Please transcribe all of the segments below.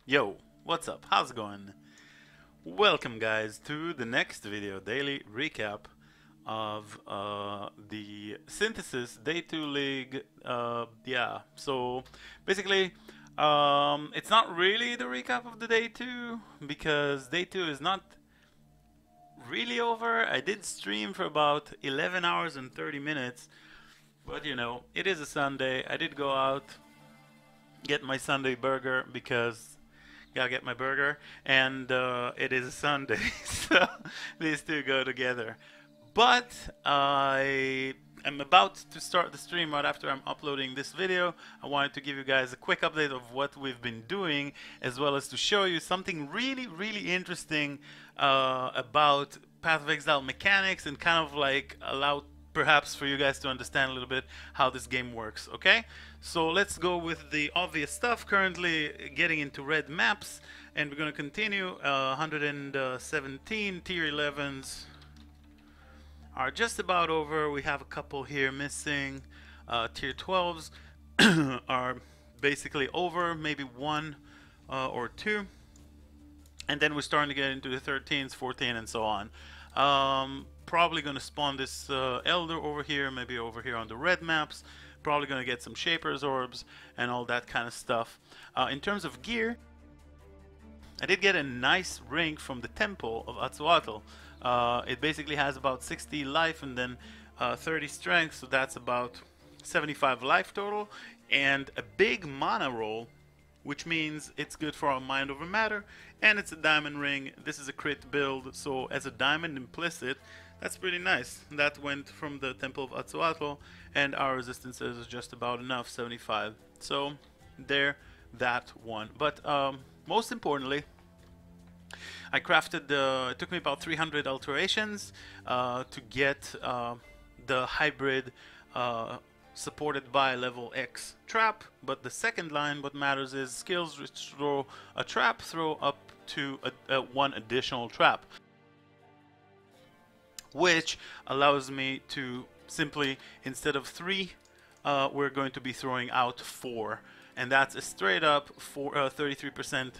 Yo, what's up? How's it going? Welcome guys to the next video, daily recap of the Synthesis Day 2 League. So basically, it's not really the recap of the Day 2 because Day 2 is not really over. I did stream for about 11 hours and 30 minutes, but you know, it is a Sunday. I did go out, get my Sunday burger because gotta get my burger, and it is a Sunday, so these two go together. But I am about to start the stream right after I'm uploading this video. I wanted to give you guys a quick update of what we've been doing, as well as to show you something really interesting about Path of Exile mechanics, and kind of like allow perhaps for you guys to understand a little bit how this game works. Okay, so let's go with the obvious stuff. Currently getting into red maps, and we're going to continue. 117 tier 11s are just about over. We have a couple here missing. Tier 12s are basically over, maybe one or two, and then we're starting to get into the 13s, 14, and so on. Probably going to spawn this Elder over here, maybe over here on the red maps. Probably going to get some Shaper's Orbs and all that kind of stuff. In terms of gear, I did get a nice ring from the Temple of Atsuatl. It basically has about 60 life and then 30 strength, so that's about 75 life total. And a big mana roll, which means it's good for our Mind Over Matter, and it's a diamond ring. This is a crit build, so as a diamond implicit, that's pretty nice. That went from the Temple of Atsuatl, and our resistances is just about enough, 75. So there, that one. But most importantly, I crafted it took me about 300 alterations to get the hybrid supported by level X trap. But the second line, what matters is skills which throw a trap, throw up to one additional trap, which allows me to simply, instead of 3, we're going to be throwing out 4, and that's a straight up 33%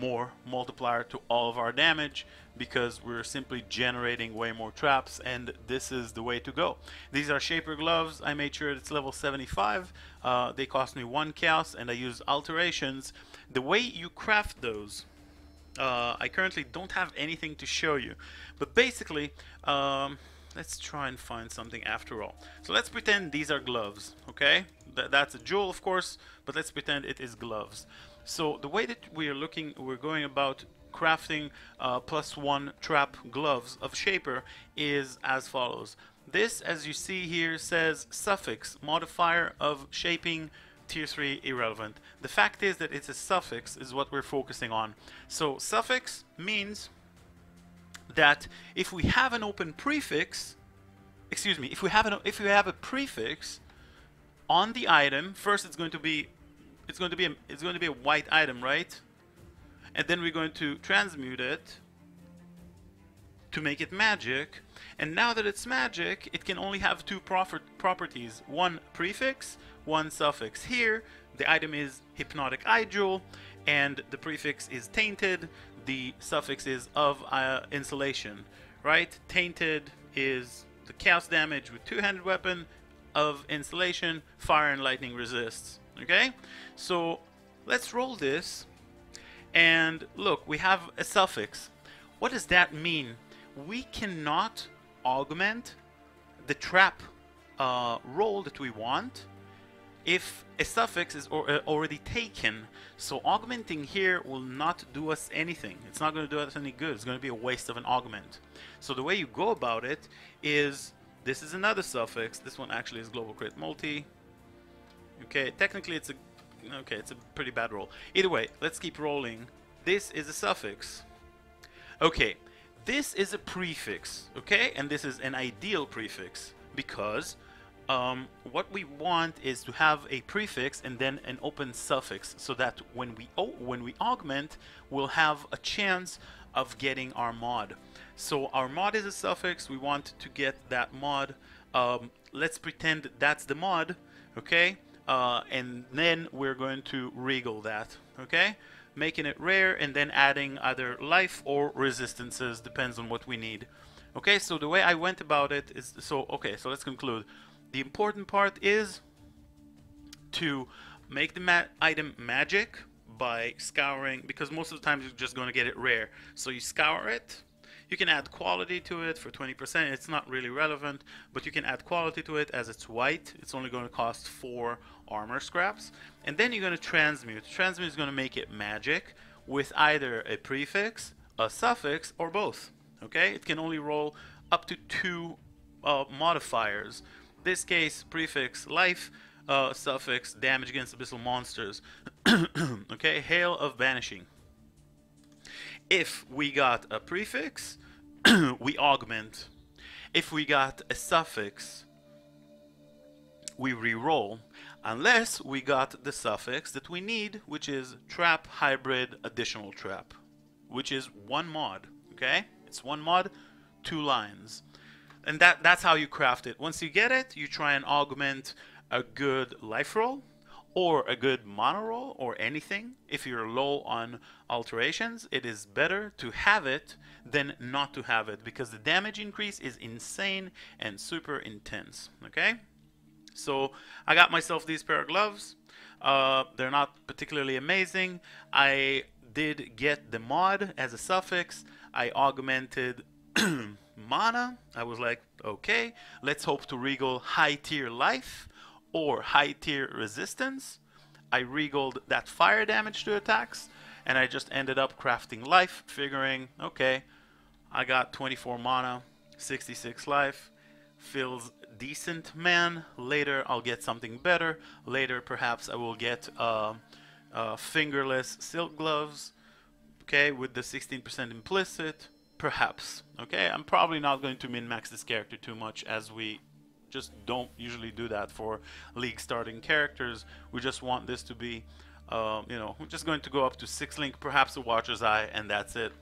more multiplier to all of our damage, because we're simply generating way more traps, and this is the way to go. These are Shaper gloves. I made sure it's level 75. They cost me 1 chaos, and I use alterations. The way you craft those, I currently don't have anything to show you, but basically let's try and find something after all. So let's pretend these are gloves, okay? That's a jewel, of course, but let's pretend it is gloves. So the way that we're going about crafting +1 trap gloves of Shaper is as follows. This, as you see here, says suffix modifier of shaping tier 3 irrelevant. The fact is that it's a suffix is what we're focusing on. So suffix means that if we have an open prefix, if we have a prefix on the item, first it's going to be a white item, right? And then we're going to transmute it to make it magic. And now that it's magic, it can only have 2 properties: 1 prefix, 1 suffix. Here, the item is Hypnotic Eye Jewel, and the prefix is Tainted. The suffix is of Insulation, right? Tainted is the chaos damage with 2-handed weapon. Of Insulation, fire and lightning resists. Okay, so let's roll this, and look, we have a suffix. What does that mean? We cannot augment the trap roll that we want if a suffix is already taken. So augmenting here will not do us anything. It's not going to do us any good. It's going to be a waste of an augment. So the way you go about it is, this is another suffix. This one actually is global crit multi. Okay, technically it's a pretty bad roll. Either way, let's keep rolling. This is a suffix. Okay, this is a prefix, okay? And this is an ideal prefix, because what we want is to have a prefix and then an open suffix, so that when we augment, we'll have a chance of getting our mod. So our mod is a suffix. We want to get that mod. Let's pretend that's the mod, okay? And then we're going to regal that, okay? making it rare, and then adding either life or resistances, depends on what we need. Okay, so the way I went about it is, so let's conclude. The important part is to make the item magic by scouring, because most of the time you're just going to get it rare. So you scour it. You can add quality to it for 20%. It's not really relevant, but you can add quality to it as it's white. It's only going to cost 4 armor scraps. And then you're going to transmute. Transmute is going to make it magic with either a prefix, a suffix, or both. Okay? It can only roll up to 2 modifiers. In this case, prefix life, suffix damage against abyssal monsters. Okay? Hail of Banishing. If we got a prefix, we augment. If we got a suffix, we re-roll. Unless we got the suffix that we need, which is trap, hybrid, additional trap, which is 1 mod. Okay? It's 1 mod, 2 lines. And that's how you craft it. Once you get it, you try and augment a good life roll, or a good mono roll, or anything. If you're low on alterations, it is better to have it than not to have it, because the damage increase is insane and super intense. Okay? So I got myself these pair of gloves. They're not particularly amazing. I did get the mod as a suffix. I augmented mana. I was like, okay, let's hope to regal high tier life or high tier resistance. I regaled that fire damage to attacks, and I just ended up crafting life, figuring, okay, I got 24 mana, 66 life, feels decent, man. Later I'll get something better. Later perhaps I will get fingerless silk gloves, okay, with the 16% implicit, perhaps. Okay, I'm probably not going to min-max this character too much, as we just don't usually do that for league starting characters. We just want this to be, you know, we're just going to go up to 6 link, perhaps a Watcher's Eye, and that's it.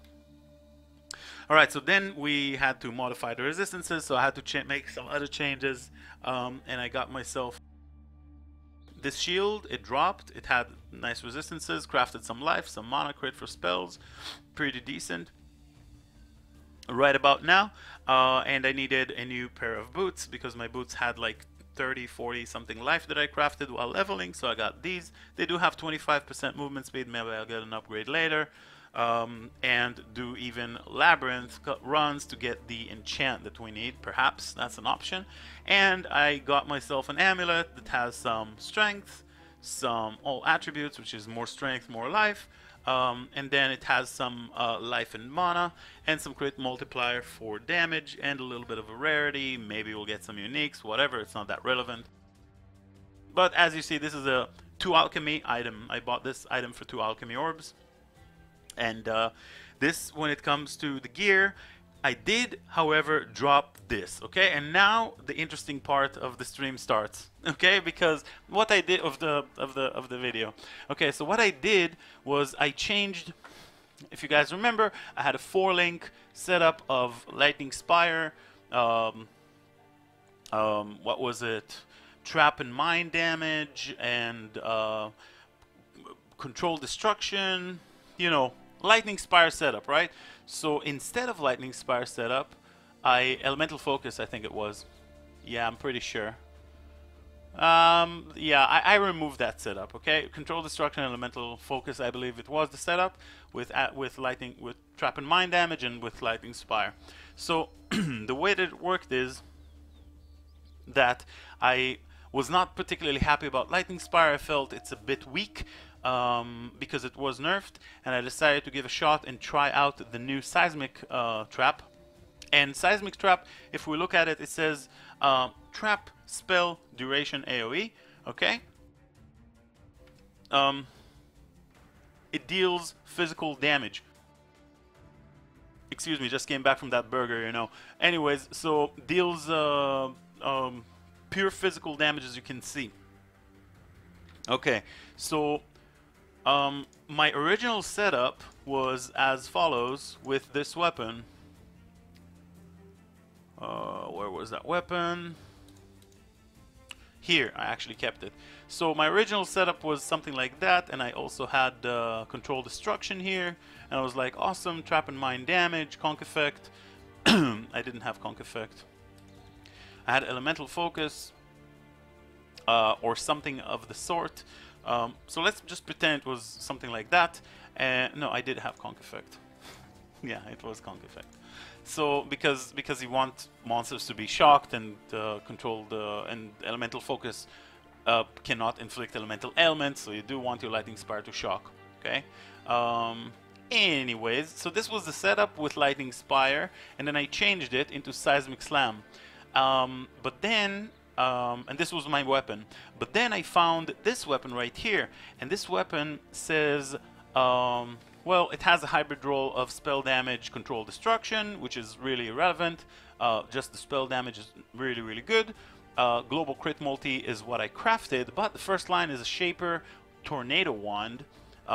Alright, so then we had to modify the resistances, so I had to make some other changes, and I got myself this shield. It dropped, it had nice resistances, crafted some life, some mana crit for spells, pretty decent right about now. And I needed a new pair of boots, because my boots had like 30, 40 something life that I crafted while leveling, so I got these. They do have 25% movement speed, maybe I'll get an upgrade later. And do even labyrinth runs to get the enchant that we need, perhaps that's an option. And I got myself an amulet that has some strength, some all attributes, which is more strength, more life, and then it has some life and mana, and some crit multiplier for damage, and a little bit of a rarity. Maybe we'll get some uniques, whatever, it's not that relevant. But as you see, this is a 2 alchemy item. I bought this item for 2 alchemy orbs. And this, when it comes to the gear, I did, however, drop this. Okay, and now the interesting part of the stream starts. Okay, because what I did of the video. Okay, so what I did was I changed. If you guys remember, I had a 4-link setup of Lightning Spire. What was it? Trap and mine damage and control destruction. You know, Lightning Spire setup, right? So instead of Lightning Spire setup, Elemental Focus, I think it was. Yeah, I'm pretty sure. Yeah, I removed that setup. Okay, Control Destruction, Elemental Focus, I believe it was the setup with lightning, with Trap and Mine damage, and with Lightning Spire. So the way that it worked is that I was not particularly happy about Lightning Spire. I felt it's a bit weak. Because it was nerfed, and I decided to give a shot and try out the new Seismic Trap. And Seismic Trap, if we look at it, it says Trap Spell Duration AoE. Okay. It deals physical damage. Excuse me, just came back from that burger, you know. Anyways, so deals pure physical damage, as you can see. Okay, so my original setup was as follows with this weapon. Where was that weapon? Here, I actually kept it. So my original setup was something like that, and I also had control destruction here, and I was like, awesome, trap and mine damage, conk effect. I didn't have conk effect. I had elemental focus, or something of the sort. So let's just pretend it was something like that. No, I did have conk effect. Yeah, it was conk effect. So because you want monsters to be shocked and controlled, and elemental focus cannot inflict elemental ailments, so you do want your lightning spire to shock. Okay. Anyways, so this was the setup with lightning spire, and then I changed it into seismic slam. But then, and this was my weapon. But then I found this weapon right here, and this weapon says, well, it has a hybrid roll of spell damage, control destruction, which is really irrelevant. Just the spell damage is really, really good. Global crit multi is what I crafted, but the first line is a Shaper Tornado Wand,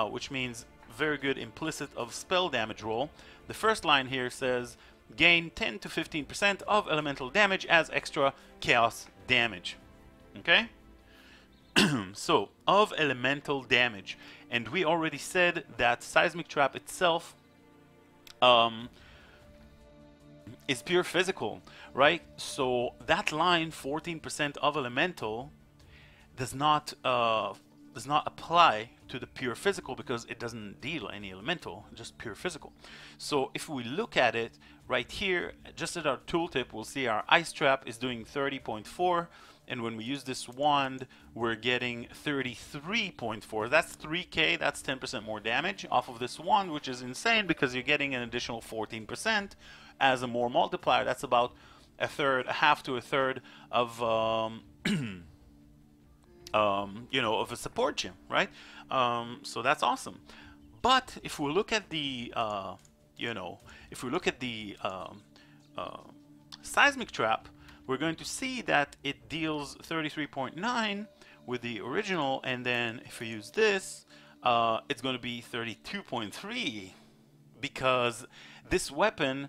which means very good implicit of spell damage roll. The first line here says gain 10 to 15% of elemental damage as extra chaos damage. Okay? So, of elemental damage. And we already said that Seismic Trap itself is pure physical, right? So that line, 14% of elemental, does not apply to the pure physical because it doesn't deal any elemental, just pure physical. So if we look at it right here, just at our tooltip, we'll see our Ice Trap is doing 30.4, and when we use this wand, we're getting 33.4. That's 3k, that's 10% more damage off of this wand, which is insane because you're getting an additional 14% as a more multiplier. That's about a half to a third of you know, of a support gem, right? So that's awesome. But if we look at the you know, if we look at the Seismic Trap, we're going to see that it deals 33.9 with the original, and then if we use this, it's going to be 32.3, because this weapon,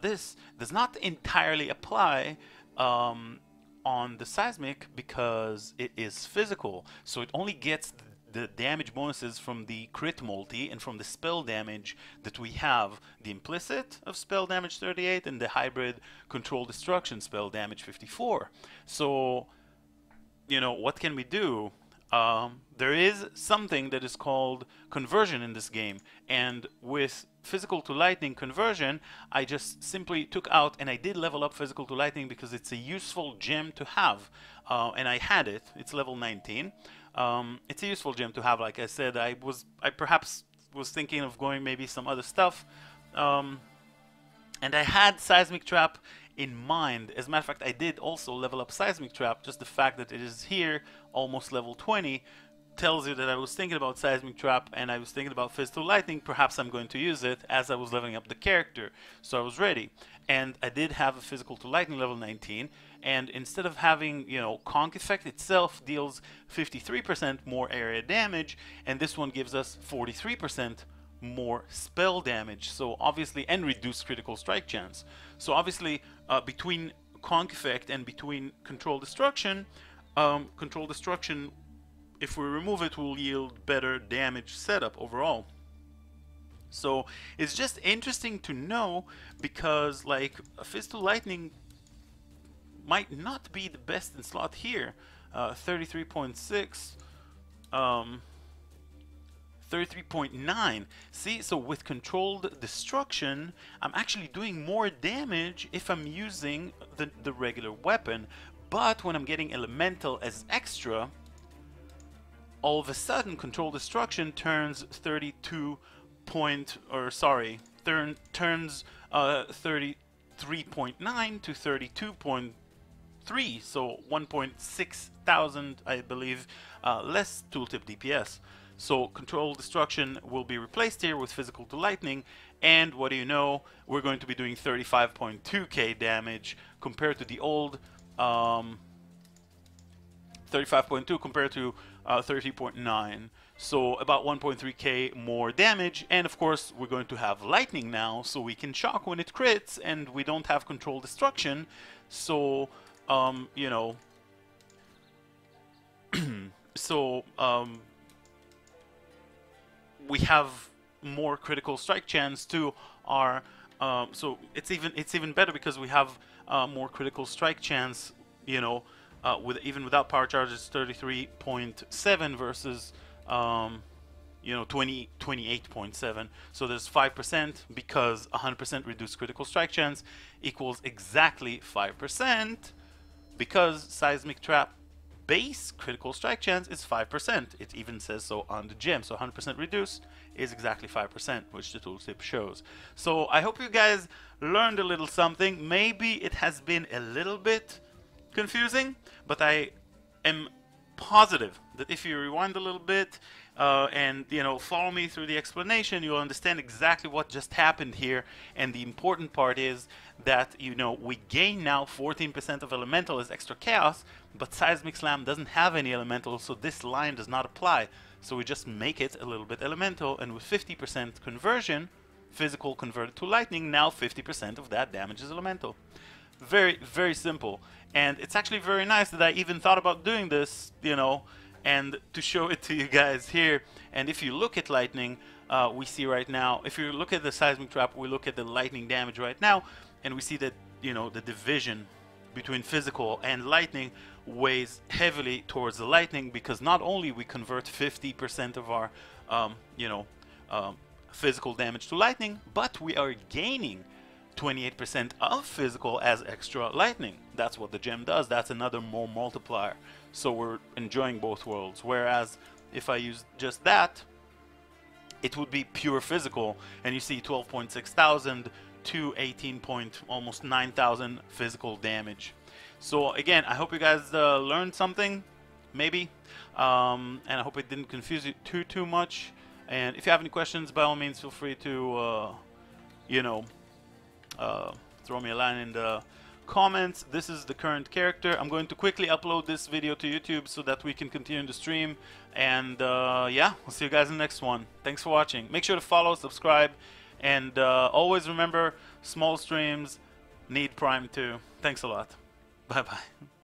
this does not entirely apply on the Seismic because it is physical, so it only gets the damage bonuses from the crit multi and from the spell damage that we have, the implicit of spell damage 38 and the hybrid control destruction spell damage 54. So, you know, what can we do? There is something that is called conversion in this game, and with physical to lightning conversion, I just simply took out, and I did level up physical to lightning because it's a useful gem to have, and I had it. It's level 19. It's a useful gem to have. Like I said, I perhaps was thinking of going maybe some other stuff, and I had Seismic Trap in mind. As a matter of fact, I did also level up Seismic Trap. Just the fact that it is here, almost level 20, tells you that I was thinking about Seismic Trap and I was thinking about Physical Lightning. Perhaps I'm going to use it as I was leveling up the character. So I was ready. And I did have a Physical to Lightning level 19. And instead of having, you know, Conk Effect itself deals 53% more area damage, and this one gives us 43% more spell damage. So obviously, and reduced critical strike chance. So obviously, between Conk Effect and between Control Destruction, if we remove it, will yield better damage setup overall. So it's just interesting to know, because like Physical Lightning might not be the best in slot here. 33.6, 33.9. See, so with controlled destruction, I'm actually doing more damage if I'm using the regular weapon. But when I'm getting elemental as extra, all of a sudden controlled destruction turns 33.9 to 32.3, so 1.6 thousand, I believe, less tooltip DPS. So control destruction will be replaced here with physical to lightning, and what do you know, we're going to be doing 35.2k damage compared to the old 35.2 compared to 30.9. So about 1.3k more damage, and of course we're going to have lightning now, so we can shock when it crits, and we don't have control destruction. So you know, so we have more critical strike chance to our so it's even better because we have more critical strike chance, you know, with even without power charges 33.7 versus you know 28.7. So there's 5% because 100% reduced critical strike chance equals exactly 5% because seismic trap base critical strike chance is 5%. It even says so on the gem. So 100% reduced is exactly 5%, which the tooltip shows. So I hope you guys learned a little something. Maybe it has been a little bit confusing, but I am positive that if you rewind a little bit and you know follow me through the explanation, you'll understand exactly what just happened here. And the important part is that you know we gain now 14% of elemental as extra chaos, but seismic slam doesn't have any elemental, so this line does not apply. So we just make it a little bit elemental, and with 50% conversion, physical converted to lightning, now 50% of that damage is elemental. Very, very simple. And it's actually very nice that I even thought about doing this, you know, and to show it to you guys here. And if you look at lightning, we see right now, if you look at the seismic trap, we look at the lightning damage right now, and we see that, you know, the division between physical and lightning weighs heavily towards the lightning, because not only we convert 50% of our, you know, physical damage to lightning, but we are gaining 28% of physical as extra lightning. That's what the gem does. That's another more multiplier. So we're enjoying both worlds. Whereas if I use just that, it would be pure physical, and you see 12.6 thousand to 18 point almost 9,000 physical damage. So again, I hope you guys learned something, maybe, and I hope it didn't confuse you too much. And if you have any questions, by all means, feel free to you know, throw me a line in the comments. This is the current character. I'm going to quickly upload this video to YouTube so that we can continue the stream. And yeah, we'll see you guys in the next one. Thanks for watching. Make sure to follow, subscribe, and always remember, small streams need Prime too. Thanks a lot. Bye bye.